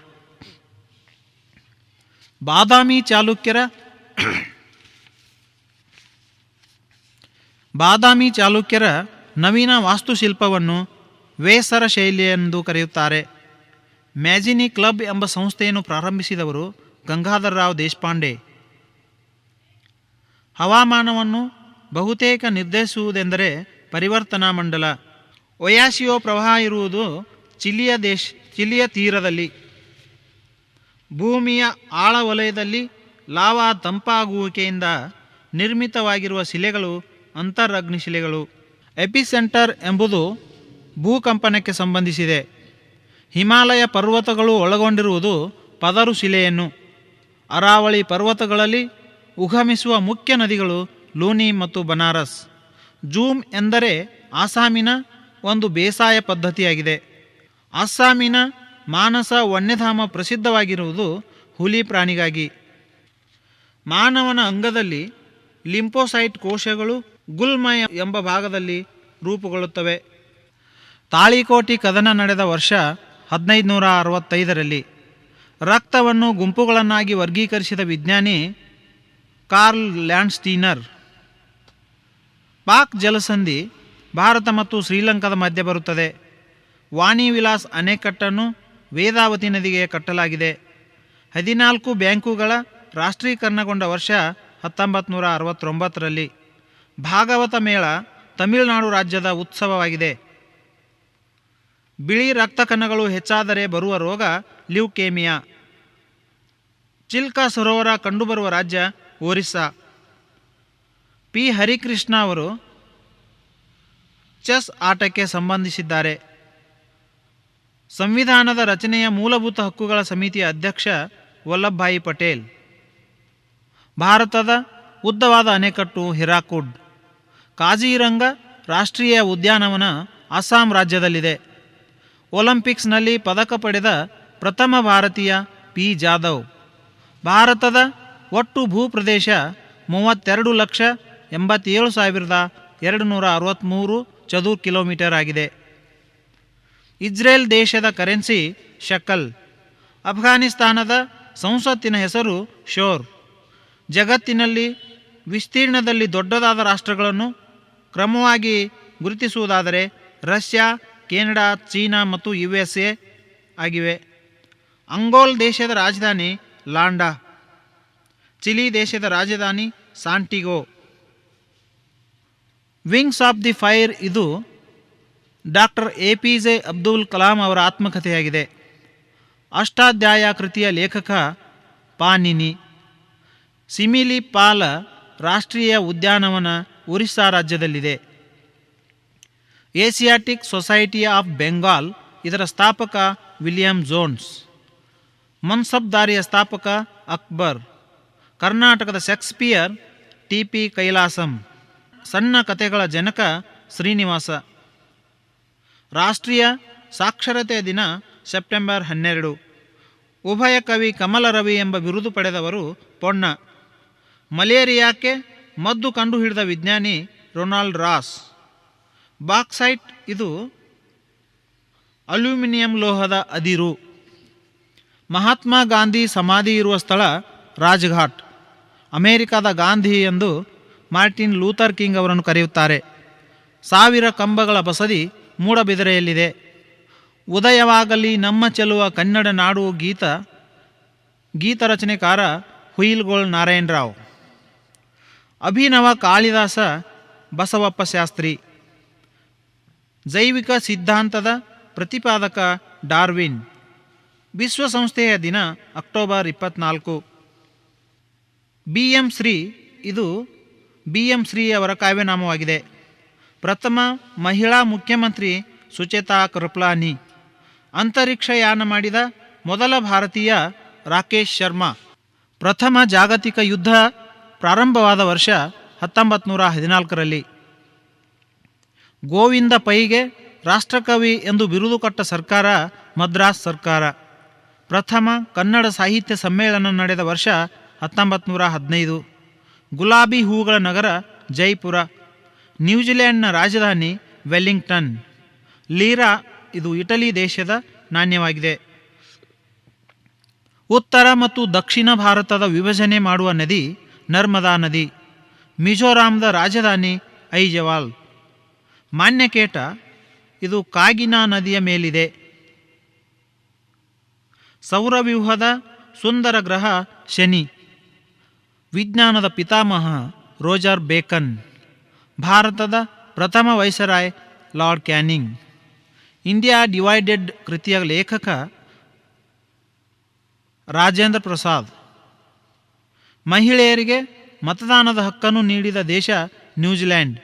ಬಾದಾಮಿ ಚಾಲುಕ್ಯರ ನವೀನ ವಾಸ್ತುಶಿಲ್ಪವನ್ನು ವೇಸರ ಶೈಲಿ ಎಂದು ಕರೆಯುತ್ತಾರೆ. ಮ್ಯಾಜಿನಿ ಕ್ಲಬ್ ಎಂಬ ಸಂಸ್ಥೆಯನ್ನು ಪ್ರಾರಂಭಿಸಿದವರು ಗಂಗಾಧರರಾವ್ ದೇಶಪಾಂಡೆ. ಹವಾಮಾನವನ್ನು ಬಹುತೇಕ ನಿರ್ಧರಿಸುವುದೆಂದರೆ ಪರಿವರ್ತನಾ ಮಂಡಲ. ಒಯಾಸಿಯೋ ಪ್ರವಾಹ ಇರುವುದು ಚಿಲಿಯ ತೀರದಲ್ಲಿ. ಭೂಮಿಯ ಆಳವಲಯದಲ್ಲಿ ಲಾವಾ ತಂಪಾಗುವಿಕೆಯಿಂದ ನಿರ್ಮಿತವಾಗಿರುವ ಶಿಲೆಗಳು ಅಂತರಗ್ನಿ ಶಿಲೆಗಳು. ಎಪಿಸೆಂಟರ್ ಎಂಬುದು ಭೂಕಂಪನಕ್ಕೆ ಸಂಬಂಧಿಸಿದೆ. ಹಿಮಾಲಯ ಪರ್ವತಗಳು ಒಳಗೊಂಡಿರುವುದು ಪದರು ಶಿಲೆಯನ್ನು. ಅರಾವಳಿ ಪರ್ವತಗಳಲ್ಲಿ ಉಗಮಿಸುವ ಮುಖ್ಯ ನದಿಗಳು ಲೂನಿ ಮತ್ತು ಬನಾರಸ್. ಜೂಮ್ ಎಂದರೆ ಆಸಾಮಿನ ಒಂದು ಬೇಸಾಯ ಪದ್ಧತಿಯಾಗಿದೆ. ಅಸ್ಸಾಮಿನ ಮಾನಸ ವನ್ಯಧಾಮ ಪ್ರಸಿದ್ಧವಾಗಿರುವುದು ಹುಲಿ ಪ್ರಾಣಿಗಾಗಿ. ಮಾನವನ ಅಂಗದಲ್ಲಿ ಲಿಂಫೋಸೈಟ್ ಕೋಶಗಳು ಗುಲ್ಮಯ ಎಂಬ ಭಾಗದಲ್ಲಿ ರೂಪುಗೊಳ್ಳುತ್ತವೆ. ತಾಳಿಕೋಟಿ ಕದನ ನಡೆದ ವರ್ಷ 1565ರಲ್ಲಿ. ರಕ್ತವನ್ನು ಗುಂಪುಗಳನ್ನಾಗಿ ವರ್ಗೀಕರಿಸಿದ ವಿಜ್ಞಾನಿ ಕಾರ್ಲ್ ಲ್ಯಾಂಡ್ಸ್ಟೀನರ್. ಪಾಕ್ ಜಲಸಂಧಿ ಭಾರತ ಮತ್ತು ಶ್ರೀಲಂಕಾದ ಮಧ್ಯೆ ಬರುತ್ತದೆ. ವಾಣಿ ವಿಲಾಸ್ ಅಣೆಕಟ್ಟನ್ನು ವೇದಾವತಿ ನದಿಗೆ ಕಟ್ಟಲಾಗಿದೆ. 14 ಬ್ಯಾಂಕುಗಳ ರಾಷ್ಟ್ರೀಕರಣಗೊಂಡ ವರ್ಷ 1969ರಲ್ಲಿ. ಭಾಗವತ ಮೇಳ ತಮಿಳುನಾಡು ರಾಜ್ಯದ ಉತ್ಸವವಾಗಿದೆ. ಬಿಳಿ ರಕ್ತ ಕಣಗಳು ಹೆಚ್ಚಾದರೆ ಬರುವ ರೋಗ ಲ್ಯೂಕೇಮಿಯಾ. ಚಿಲ್ಕಾ ಸರೋವರ ಕಂಡುಬರುವ ರಾಜ್ಯ ಒರಿಸ್ಸಾ. ಪಿ ಹರಿಕೃಷ್ಣ ಅವರು ಚೆಸ್ ಆಟಕ್ಕೆ ಸಂಬಂಧಿಸಿದ್ದಾರೆ. ಸಂವಿಧಾನದ ರಚನೆಯ ಮೂಲಭೂತ ಹಕ್ಕುಗಳ ಸಮಿತಿಯ ಅಧ್ಯಕ್ಷ ವಲ್ಲಭಭಾಯಿ ಪಟೇಲ್. ಭಾರತದ ಉದ್ದವಾದ ಅಣೆಕಟ್ಟು ಹಿರಾಕುಡ್. ಕಾಜಿರಂಗ ರಾಷ್ಟ್ರೀಯ ಉದ್ಯಾನವನ ಅಸ್ಸಾಂ ರಾಜ್ಯದಲ್ಲಿದೆ. ಒಲಿಂಪಿಕ್ಸ್ನಲ್ಲಿ ಪದಕ ಪಡೆದ ಪ್ರಥಮ ಭಾರತೀಯ ಪಿ ಜಾಧವ್. ಭಾರತದ ಒಟ್ಟು ಭೂಪ್ರದೇಶ 32,87,263 ಚದುರ ಕಿಲೋಮೀಟರ್ ಆಗಿದೆ. ಇಸ್ರೇಲ್ ದೇಶದ ಕರೆನ್ಸಿ ಶಕಲ್. ಅಫ್ಘಾನಿಸ್ತಾನದ ಸಂಸತ್ತಿನ ಹೆಸರು ಶೋರ್. ಜಗತ್ತಿನಲ್ಲಿ ವಿಸ್ತೀರ್ಣದಲ್ಲಿ ದೊಡ್ಡದಾದ ರಾಷ್ಟ್ರಗಳನ್ನು ಕ್ರಮವಾಗಿ ಗುರುತಿಸುವುದಾದರೆ ರಷ್ಯಾ, ಕೆನಡಾ, ಚೀನಾ ಮತ್ತು USA ಆಗಿವೆ. ಅಂಗೋಲ್ ದೇಶದ ರಾಜಧಾನಿ ಲಾಂಡಾ. ಚಿಲಿ ದೇಶದ ರಾಜಧಾನಿ Santiago. Wings of the fire ಇದು ಡಾಕ್ಟರ್ APJ ಅಬ್ದುಲ್ ಕಲಾಂ ಅವರ ಆತ್ಮಕಥೆಯಾಗಿದೆ. ಅಷ್ಟಾಧ್ಯಾಯ ಕೃತಿಯ ಲೇಖಕ ಪಾನಿನಿ. ಸಿಮಿಲಿಪಾಲ ರಾಷ್ಟ್ರೀಯ ಉದ್ಯಾನವನ ಒರಿಸ್ಸಾ ರಾಜ್ಯದಲ್ಲಿದೆ. ಏಸಿಯಾಟಿಕ್ ಸೊಸೈಟಿ ಆಫ್ ಬೆಂಗಾಲ್ ಇದರ ಸ್ಥಾಪಕ ವಿಲಿಯಂ ಜೋನ್ಸ್. ಮನ್ಸಬ್ದಾರಿಯ ಸ್ಥಾಪಕ ಅಕ್ಬರ್. ಕರ್ನಾಟಕದ ಶೇಕ್ಸ್ಪಿಯರ್ TP ಕೈಲಾಸಂ. ಸಣ್ಣ ಕಥೆಗಳ ಜನಕ ಶ್ರೀನಿವಾಸ. ರಾಷ್ಟ್ರೀಯ ಸಾಕ್ಷರತೆಯ ದಿನ ಸೆಪ್ಟೆಂಬರ್ 12. ಉಭಯ ಕವಿ ಕಮಲ ರವಿ ಎಂಬ ಬಿರುದು ಪಡೆದವರು ಪೊನ್ನ. ಮಲೇರಿಯಾಕ್ಕೆ ಮದ್ದು ಕಂಡುಹಿಡಿದ ವಿಜ್ಞಾನಿ ರೊನಾಲ್ಡ್ ರಾಸ್. ಬಾಕ್ಸೈಟ್ ಇದು ಅಲ್ಯೂಮಿನಿಯಂ ಲೋಹದ ಅದಿರು. ಮಹಾತ್ಮ ಗಾಂಧಿ ಸಮಾಧಿ ಇರುವ ಸ್ಥಳ ರಾಜ್ಘಾಟ್. ಅಮೆರಿಕದ ಗಾಂಧಿ ಎಂದು ಮಾರ್ಟಿನ್ ಲೂಥರ್ ಕಿಂಗ್ ಅವರನ್ನು ಕರೆಯುತ್ತಾರೆ. 1000 ಕಂಬಗಳ ಬಸದಿ ಮೂಡಬಿದಿರೆಯಲ್ಲಿದೆ. ಉದಯವಾಗಲಿ ನಮ್ಮ ಚೆಲುವ ಕನ್ನಡ ನಾಡು ಗೀತ ರಚನೆಕಾರ ಹುಯಿಲ್ಗೋಳ್ ನಾರಾಯಣರಾವ್. ಅಭಿನವ ಕಾಳಿದಾಸ ಬಸವಪ್ಪ ಶಾಸ್ತ್ರಿ. ಜೈವಿಕ ಸಿದ್ಧಾಂತದ ಪ್ರತಿಪಾದಕ ಡಾರ್ವಿನ್. ವಿಶ್ವಸಂಸ್ಥೆಯ ದಿನ ಅಕ್ಟೋಬರ್ 24. BM ಶ್ರೀ ಇದು BM ಶ್ರೀ ಅವರ ಕಾವ್ಯನಾಮವಾಗಿದೆ. ಪ್ರಥಮ ಮಹಿಳಾ ಮುಖ್ಯಮಂತ್ರಿ ಸುಚೇತಾ ಕೃಪಲಾನಿ. ಅಂತರಿಕ್ಷಯಾನ ಮಾಡಿದ ಮೊದಲ ಭಾರತೀಯ ರಾಕೇಶ್ ಶರ್ಮಾ. ಪ್ರಥಮ ಜಾಗತಿಕ ಯುದ್ಧ ಪ್ರಾರಂಭವಾದ ವರ್ಷ 1914ರಲ್ಲಿ. ಗೋವಿಂದ ಪೈಗೆ ರಾಷ್ಟ್ರಕವಿ ಎಂದು ಬಿರುದು ಕೊಟ್ಟ ಸರ್ಕಾರ ಮದ್ರಾಸ್ ಸರ್ಕಾರ. ಪ್ರಥಮ ಕನ್ನಡ ಸಾಹಿತ್ಯ ಸಮ್ಮೇಳನ ನಡೆದ ವರ್ಷ 1915. ಗುಲಾಬಿ ಹೂಗಳ ನಗರ ಜೈಪುರ. ನ್ಯೂಜಿಲೆಂಡ್ನ ರಾಜಧಾನಿ ವೆಲ್ಲಿಂಗ್ಟನ್. ಲೀರಾ ಇದು ಇಟಲಿ ದೇಶದ ನಾಣ್ಯವಾಗಿದೆ. ಉತ್ತರ ಮತ್ತು ದಕ್ಷಿಣ ಭಾರತದ ವಿಭಜನೆ ಮಾಡುವ ನದಿ ನರ್ಮದಾ ನದಿ. ಮಿಜೋರಾಂದ ರಾಜಧಾನಿ ಐಜವಾಲ್. ಮಾನ್ಯಕೇಟ ಇದು ಕಾಗಿನಾ ನದಿಯ ಮೇಲಿದೆ. ಸೌರವ್ಯೂಹದ ಸುಂದರ ಗ್ರಹ ಶನಿ. ವಿಜ್ಞಾನದ ಪಿತಾಮಹ ರೋಜರ್ ಬೇಕನ್. ಭಾರತದ ಪ್ರಥಮ viceroy lord canning. India divided ಕೃತಿಯ ಲೇಖಕ ರಾಜೇಂದ್ರ ಪ್ರಸಾದ್. ಮಹಿಳೆಯರಿಗೆ ಮತದಾನದ ಹಕ್ಕನ್ನು ನೀಡಿದ ದೇಶ ನ್ಯೂಜಿಲೆಂಡ್.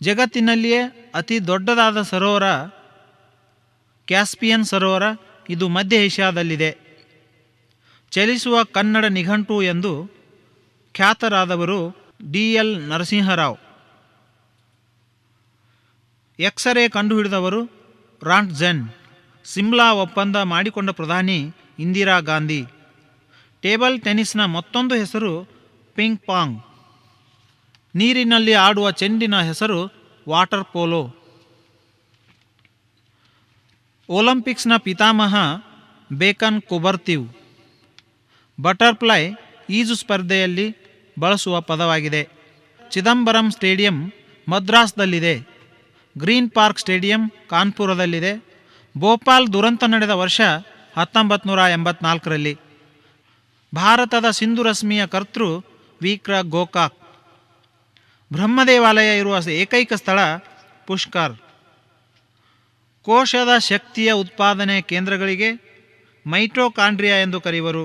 ಜಗತ್ತಿನಲ್ಲಿಯೇ ಅತಿ ದೊಡ್ಡದಾದ ಸರೋವರ ಕ್ಯಾಸ್ಪಿಯನ್ ಸರೋವರ. ಇದು ಮಧ್ಯ ಏಷ್ಯಾದಲ್ಲಿದೆ. ಚಲಿಸುವ ಕನ್ನಡ ನಿಘಂಟು ಎಂದು ಖ್ಯಾತರಾದವರು ಡಿ.ಎಲ್. ನರಸಿಂಹರಾವ್. X ray ಕಂಡುಹಿಡಿದವರು Roentgen. ಸಿಮ್ಲಾ ಒಪ್ಪಂದ ಮಾಡಿಕೊಂಡ ಪ್ರಧಾನಿ ಇಂದಿರಾ ಗಾಂಧಿ. ಟೇಬಲ್ ಟೆನ್ನಿಸ್ನ ಮತ್ತೊಂದು ಹೆಸರು ಪಿಂಗ್ ಪಾಂಗ್. ನೀರಿನಲ್ಲಿ ಆಡುವ ಚೆಂಡಿನ ಹೆಸರು ವಾಟರ್ ಪೋಲೋ. ಒಲಿಂಪಿಕ್ಸ್ನ ಪಿತಾಮಹ ಬೇಕನ್ ಕುಬರ್ತಿವ್. ಬಟರ್ಫ್ಲೈ ಈಜು ಸ್ಪರ್ಧೆಯಲ್ಲಿ ಬಳಸುವ ಪದವಾಗಿದೆ. ಚಿದಂಬರಂ ಸ್ಟೇಡಿಯಂ ಮದ್ರಾಸ್ದಲ್ಲಿದೆ. ಗ್ರೀನ್ ಪಾರ್ಕ್ ಸ್ಟೇಡಿಯಂ ಕಾನ್ಪುರದಲ್ಲಿದೆ. ಭೋಪಾಲ್ ದುರಂತ ನಡೆದ ವರ್ಷ 1984ರಲ್ಲಿ. ಭಾರತದ ಸಿಂಧು ರಶ್ಮಿಯ ಕರ್ತೃ ವಿಕ್ರ ಗೋಕಾಕ್. ಬ್ರಹ್ಮದೇವಾಲಯ ಇರುವ ಏಕೈಕ ಸ್ಥಳ ಪುಷ್ಕರ್. ಕೋಶದ ಶಕ್ತಿಯ ಉತ್ಪಾದನೆ ಕೇಂದ್ರಗಳಿಗೆ ಮೈಟೊಕಾಂಡ್ರಿಯಾ ಎಂದು ಕರೆಯುವರು.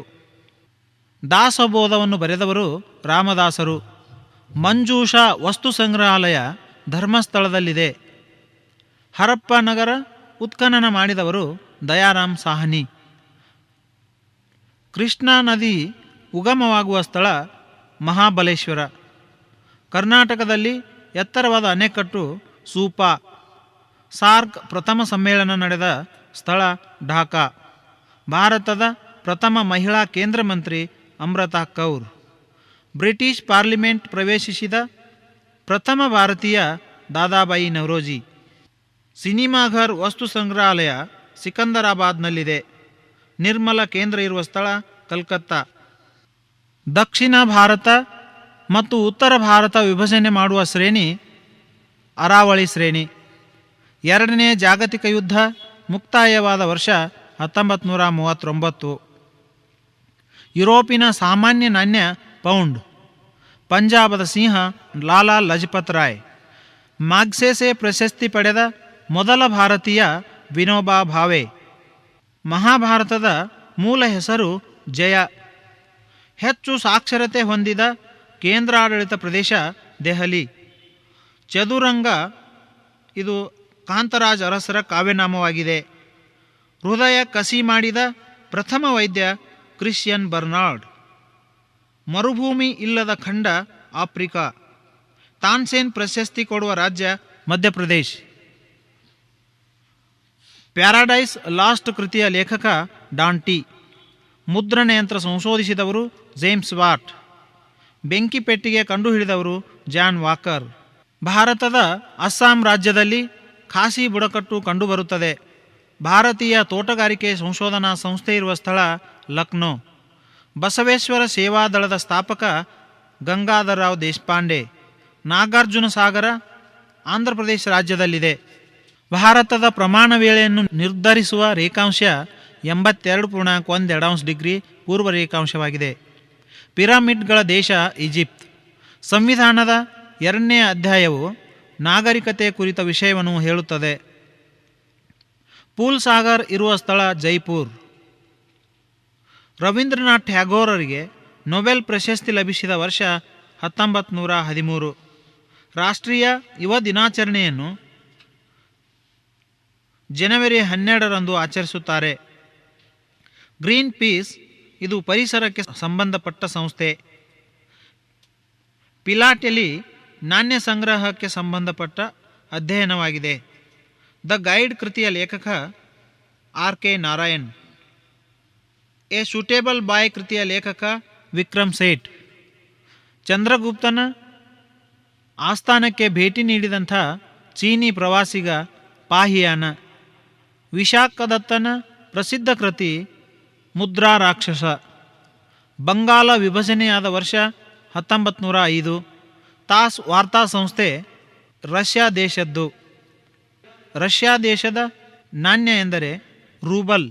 ದಾಸಬೋಧವನ್ನು ಬರೆದವರು ರಾಮದಾಸರು. ಮಂಜೂಷಾ ವಸ್ತು ಸಂಗ್ರಹಾಲಯ ಧರ್ಮಸ್ಥಳದಲ್ಲಿದೆ. ಹರಪ್ಪ ನಗರ ಉತ್ಖನನ ಮಾಡಿದವರು ದಯಾರಾಮ್ ಸಾಹನಿ. ಕೃಷ್ಣಾ ನದಿ ಉಗಮವಾಗುವ ಸ್ಥಳ ಮಹಾಬಲೇಶ್ವರ. ಕರ್ನಾಟಕದಲ್ಲಿ ಎತ್ತರವಾದ ಅಣೆಕಟ್ಟು ಸೂಪಾ. ಸಾರ್ಕ್ ಪ್ರಥಮ ಸಮ್ಮೇಳನ ನಡೆದ ಸ್ಥಳ ಢಾಕಾ. ಭಾರತದ ಪ್ರಥಮ ಮಹಿಳಾ ಕೇಂದ್ರ ಮಂತ್ರಿ ಅಮೃತಾ ಕೌರ್. ಬ್ರಿಟಿಷ್ ಪಾರ್ಲಿಮೆಂಟ್ ಪ್ರವೇಶಿಸಿದ ಪ್ರಥಮ ಭಾರತೀಯ ದಾದಾಬಾಯಿ ನವರೋಜಿ. ಸಿನಿಮಾಘರ್ ವಸ್ತು ಸಂಗ್ರಹಾಲಯ ಸಿಕಂದರಾಬಾದ್ನಲ್ಲಿದೆ. ನಿರ್ಮಲ ಕೇಂದ್ರ ಇರುವ ಸ್ಥಳ ಕಲ್ಕತ್ತಾ. ದಕ್ಷಿಣ ಭಾರತ ಮತ್ತು ಉತ್ತರ ಭಾರತ ವಿಭಜನೆ ಮಾಡುವ ಶ್ರೇಣಿ ಅರಾವಳಿ ಶ್ರೇಣಿ. ಎರಡನೇ ಜಾಗತಿಕ ಯುದ್ಧ ಮುಕ್ತಾಯವಾದ ವರ್ಷ 1939. ಯುರೋಪಿನ ಸಾಮಾನ್ಯ ನಾಣ್ಯ ಪೌಂಡ್. ಪಂಜಾಬದ ಸಿಂಹ ಲಾಲಾ ಲಜಪತ್ ರಾಯ್. ಮ್ಯಾಗ್ಸೆಸೆ ಪ್ರಶಸ್ತಿ ಪಡೆದ ಮೊದಲ ಭಾರತೀಯ ವಿನೋಬಾ ಭಾವೆ. ಮಹಾಭಾರತದ ಮೂಲ ಹೆಸರು ಜಯ. ಹೆಚ್ಚು ಸಾಕ್ಷರತೆ ಹೊಂದಿದ ಕೇಂದ್ರಾಡಳಿತ ಪ್ರದೇಶ ದೆಹಲಿ. ಚದುರಂಗ ಇದು ಕಾಂತರಾಜ್ ಅರಸರ ಕಾವ್ಯನಾಮವಾಗಿದೆ. ಹೃದಯ ಕಸಿ ಮಾಡಿದ ಪ್ರಥಮ ವೈದ್ಯ ಕ್ರಿಶ್ಚಿಯನ್ ಬರ್ನಾರ್ಡ್. ಮರುಭೂಮಿ ಇಲ್ಲದ ಖಂಡ ಆಫ್ರಿಕಾ. ತಾನ್ಸೇನ್ ಪ್ರಶಸ್ತಿ ಕೊಡುವ ರಾಜ್ಯ ಮಧ್ಯಪ್ರದೇಶ್. ಪ್ಯಾರಾಡೈಸ್ ಲಾಸ್ಟ್ ಕೃತಿಯ ಲೇಖಕ ಡಾಂಟಿ. ಮುದ್ರಣ ಯಂತ್ರ ಸಂಶೋಧಿಸಿದವರು ಜೇಮ್ಸ್ ವಾಟ್. ಬೆಂಕಿ ಪೆಟ್ಟಿಗೆ ಕಂಡುಹಿಡಿದವರು ಜಾನ್ ವಾಕರ್. ಭಾರತದ ಅಸ್ಸಾಂ ರಾಜ್ಯದಲ್ಲಿ ಖಾಸಿ ಬುಡಕಟ್ಟು ಕಂಡುಬರುತ್ತದೆ. ಭಾರತೀಯ ತೋಟಗಾರಿಕೆ ಸಂಶೋಧನಾ ಸಂಸ್ಥೆ ಇರುವ ಸ್ಥಳ ಲಕ್ನೋ. ಬಸವೇಶ್ವರ ಸೇವಾದಳದ ಸ್ಥಾಪಕ ಗಂಗಾಧರರಾವ್ ದೇಶಪಾಂಡೆ. ನಾಗಾರ್ಜುನ ಸಾಗರ ಆಂಧ್ರಪ್ರದೇಶ ರಾಜ್ಯದಲ್ಲಿದೆ. ಭಾರತದ ಪ್ರಮಾಣ ವೇಳೆಯನ್ನು ನಿರ್ಧರಿಸುವ ರೇಖಾಂಶ 82.12 ಡಿಗ್ರಿ ಪೂರ್ವ ರೇಖಾಂಶವಾಗಿದೆ. ಪಿರಮಿಡ್ಗಳ ದೇಶ ಈಜಿಪ್ಟ್. ಸಂವಿಧಾನದ 2ನೇ ಅಧ್ಯಾಯವು ನಾಗರಿಕತೆ ಕುರಿತ ವಿಷಯವನ್ನು ಹೇಳುತ್ತದೆ. ಪೂಲ್ ಸಾಗರ್ ಇರುವ ಸ್ಥಳ ಜೈಪುರ್. ರವೀಂದ್ರನಾಥ್ ಟ್ಯಾಗೋರರಿಗೆ ನೊಬೆಲ್ ಪ್ರಶಸ್ತಿ ಲಭಿಸಿದ ವರ್ಷ 1913. ರಾಷ್ಟ್ರೀಯ ಯುವ ದಿನಾಚರಣೆಯನ್ನು ಜನವರಿ 12ರಂದು ಆಚರಿಸುತ್ತಾರೆ. ಗ್ರೀನ್ ಪೀಸ್ ಇದು ಪರಿಸರಕ್ಕೆ ಸಂಬಂಧಪಟ್ಟ ಸಂಸ್ಥೆ. ಪಿಲಾಟೆಲಿ ನಾಣ್ಯ ಸಂಗ್ರಹಕ್ಕೆ ಸಂಬಂಧಪಟ್ಟ ಅಧ್ಯಯನವಾಗಿದೆ. ದ ಗೈಡ್ ಕೃತಿಯ ಲೇಖಕ ಆರ್.ಕೆ. ನಾರಾಯಣ್. ಎ ಸೂಟೇಬಲ್ ಬಾಯ್ ಕೃತಿಯ ಲೇಖಕ ವಿಕ್ರಮ್ ಸೇಠ್. ಚಂದ್ರಗುಪ್ತನ ಆಸ್ಥಾನಕ್ಕೆ ಭೇಟಿ ನೀಡಿದಂಥ ಚೀನಿ ಪ್ರವಾಸಿಗ ಪಾಹಿಯಾನ. ವಿಶಾಖದತ್ತನ ಪ್ರಸಿದ್ಧ ಕೃತಿ ಮುದ್ರಾ ರಾಕ್ಷಸ. ಬಂಗಾಲ ವಿಭಜನೆಯಾದ ವರ್ಷ 1905. ತಾಸ್ ವಾರ್ತಾ ಸಂಸ್ಥೆ ರಷ್ಯಾ ದೇಶದ್ದು. ರಷ್ಯಾ ದೇಶದ ನಾಣ್ಯ ಎಂದರೆ ರೂಬಲ್.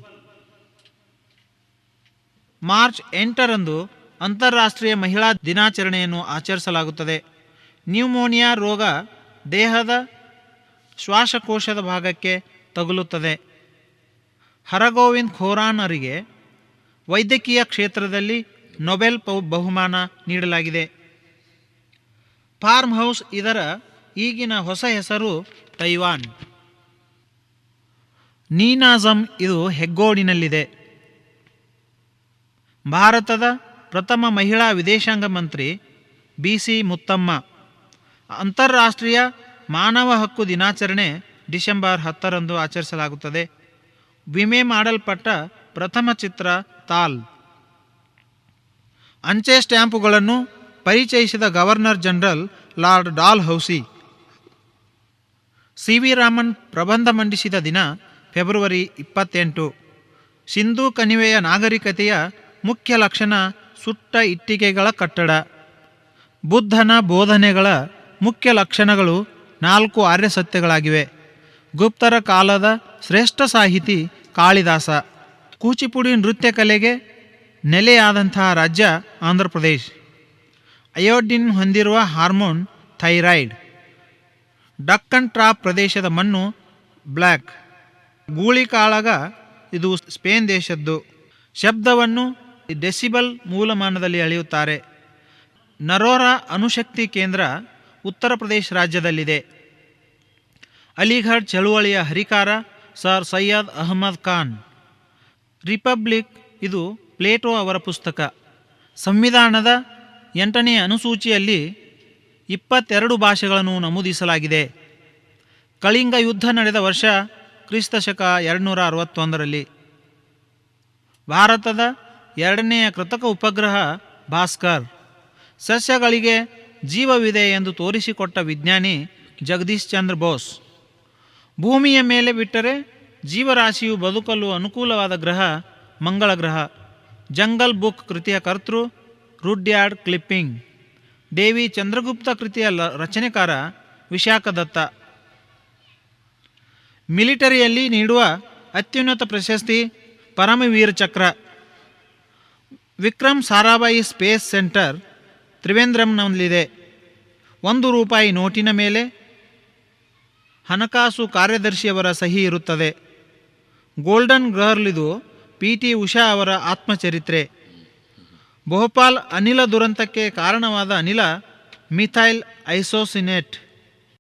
ಮಾರ್ಚ್ 8ರಂದು ಅಂತಾರಾಷ್ಟ್ರೀಯ ಮಹಿಳಾ ದಿನಾಚರಣೆಯನ್ನು ಆಚರಿಸಲಾಗುತ್ತದೆ. ನ್ಯೂಮೋನಿಯಾ ರೋಗ ದೇಹದ ಶ್ವಾಸಕೋಶದ ಭಾಗಕ್ಕೆ ತಗುಲುತ್ತದೆ. ಹರಗೋವಿಂದ್ ಖೋರಾನರಿಗೆ ವೈದ್ಯಕೀಯ ಕ್ಷೇತ್ರದಲ್ಲಿ ನೊಬೆಲ್ ಬಹುಮಾನ ನೀಡಲಾಗಿದೆ. ಫಾರ್ಮ್ ಹೌಸ್ ಇದರ ಈಗಿನ ಹೊಸ ಹೆಸರು ತೈವಾನ್. ನೀನಾಸಂ ಇದು ಹೆಗ್ಗೋಡಿನಲ್ಲಿದೆ. ಭಾರತದ ಪ್ರಥಮ ಮಹಿಳಾ ವಿದೇಶಾಂಗ ಮಂತ್ರಿ BC ಮುತ್ತಮ್ಮ. ಅಂತಾರಾಷ್ಟ್ರೀಯ ಮಾನವ ಹಕ್ಕು ದಿನಾಚರಣೆ ಡಿಸೆಂಬರ್ 10ರಂದು ಆಚರಿಸಲಾಗುತ್ತದೆ. ವಿಮೆ ಮಾಡಲ್ಪಟ್ಟ ಪ್ರಥಮ ಚಿತ್ರ ತಾಲ್. ಅಂಚೆ ಸ್ಟ್ಯಾಂಪುಗಳನ್ನು ಪರಿಚಯಿಸಿದ governor general lord Dalhousie. CV Raman ಪ್ರಬಂಧ ಮಂಡಿಸಿದ ದಿನ ಫೆಬ್ರವರಿ 28. ಸಿಂಧೂ ಕಣಿವೆಯ ನಾಗರಿಕತೆಯ ಮುಖ್ಯ ಲಕ್ಷಣ ಸುಟ್ಟ ಇಟ್ಟಿಗೆಗಳ ಕಟ್ಟಡ. ಬುದ್ಧನ ಬೋಧನೆಗಳ ಮುಖ್ಯ ಲಕ್ಷಣಗಳು 4 ಆರ್ಯ ಸತ್ಯಗಳಾಗಿವೆ. ಗುಪ್ತರ ಕಾಲದ ಶ್ರೇಷ್ಠ ಸಾಹಿತಿ ಕಾಳಿದಾಸ. ಕೂಚಿಪುಡಿ ನೃತ್ಯ ಕಲೆಗೆ ನೆಲೆಯಾದಂತಹ ರಾಜ್ಯ ಆಂಧ್ರ ಪ್ರದೇಶ್. ಅಯೋಡಿನ್ ಹೊಂದಿರುವ ಹಾರ್ಮೋನ್ ಥೈರಾಯ್ಡ್. ಡಕ್ಕನ್ ಟ್ರಾಪ್ ಪ್ರದೇಶದ ಮಣ್ಣು ಬ್ಲ್ಯಾಕ್. ಗೂಳಿಕಾಳಗ ಇದು ಸ್ಪೇನ್ ದೇಶದ್ದು. ಶಬ್ದವನ್ನು ಡೆಸಿಬಲ್ ಮೂಲಮಾನದಲ್ಲಿ ಅಳೆಯುತ್ತಾರೆ. ನರೋರಾ ಅಣುಶಕ್ತಿ ಕೇಂದ್ರ ಉತ್ತರ ಪ್ರದೇಶ ರಾಜ್ಯದಲ್ಲಿದೆ. ಅಲಿಘಡ್ ಚಳುವಳಿಯ ಹರಿಕಾರ ಸರ್ ಸೈಯದ್ ಅಹಮದ್ ಖಾನ್. ರಿಪಬ್ಲಿಕ್ ಇದು ಪ್ಲೇಟೋ ಅವರ ಪುಸ್ತಕ. ಸಂವಿಧಾನದ 8ನೇ ಅನುಸೂಚಿಯಲ್ಲಿ 22 ಭಾಷೆಗಳನ್ನು ನಮೂದಿಸಲಾಗಿದೆ. ಕಳಿಂಗ ಯುದ್ಧ ನಡೆದ ವರ್ಷ ಕ್ರಿಸ್ತಶಕ 261ರಲ್ಲಿ. ಭಾರತದ 2ನೆಯ ಕೃತಕ ಉಪಗ್ರಹ ಭಾಸ್ಕರ್. ಸಸ್ಯಗಳಿಗೆ ಜೀವವಿದೆ ಎಂದು ತೋರಿಸಿಕೊಟ್ಟ ವಿಜ್ಞಾನಿ ಜಗದೀಶ್ ಚಂದ್ರ ಬೋಸ್. ಭೂಮಿಯ ಮೇಲೆ ಬಿಟ್ಟರೆ ಜೀವರಾಶಿಯು ಬದುಕಲು ಅನುಕೂಲವಾದ ಗ್ರಹ ಮಂಗಳ ಗ್ರಹ. ಜಂಗಲ್ ಬುಕ್ ಕೃತಿಯ ಕರ್ತೃ ರುಡ್ಯಾರ್ಡ್ ಕ್ಲಿಪ್ಪಿಂಗ್. ದೇವಿ ಚಂದ್ರಗುಪ್ತ ಕೃತಿಯ ರಚನೆಕಾರ ವಿಶಾಖ ದತ್ತ. ಮಿಲಿಟರಿಯಲ್ಲಿ ನೀಡುವ ಅತ್ಯುನ್ನತ ಪ್ರಶಸ್ತಿ ಪರಮವೀರ ಚಕ್ರ. ವಿಕ್ರಮ್ ಸಾರಾಭಾಯಿ ಸ್ಪೇಸ್ ಸೆಂಟರ್ ತ್ರಿವೇಂದ್ರಂನಲ್ಲಿದೆ. ₹1 ನೋಟಿನ ಮೇಲೆ ಹಣಕಾಸು ಕಾರ್ಯದರ್ಶಿಯವರ ಸಹಿ ಇರುತ್ತದೆ. ಗೋಲ್ಡನ್ ಗರ್ಲ್ ಇದು PT ಉಷಾ ಅವರ ಆತ್ಮಚರಿತ್ರೆ. ಭೋಪಾಲ್ ಅನಿಲ ದುರಂತಕ್ಕೆ ಕಾರಣವಾದ ಅನಿಲ ಮಿಥೈಲ್ ಐಸೋಸಿನೇಟ್.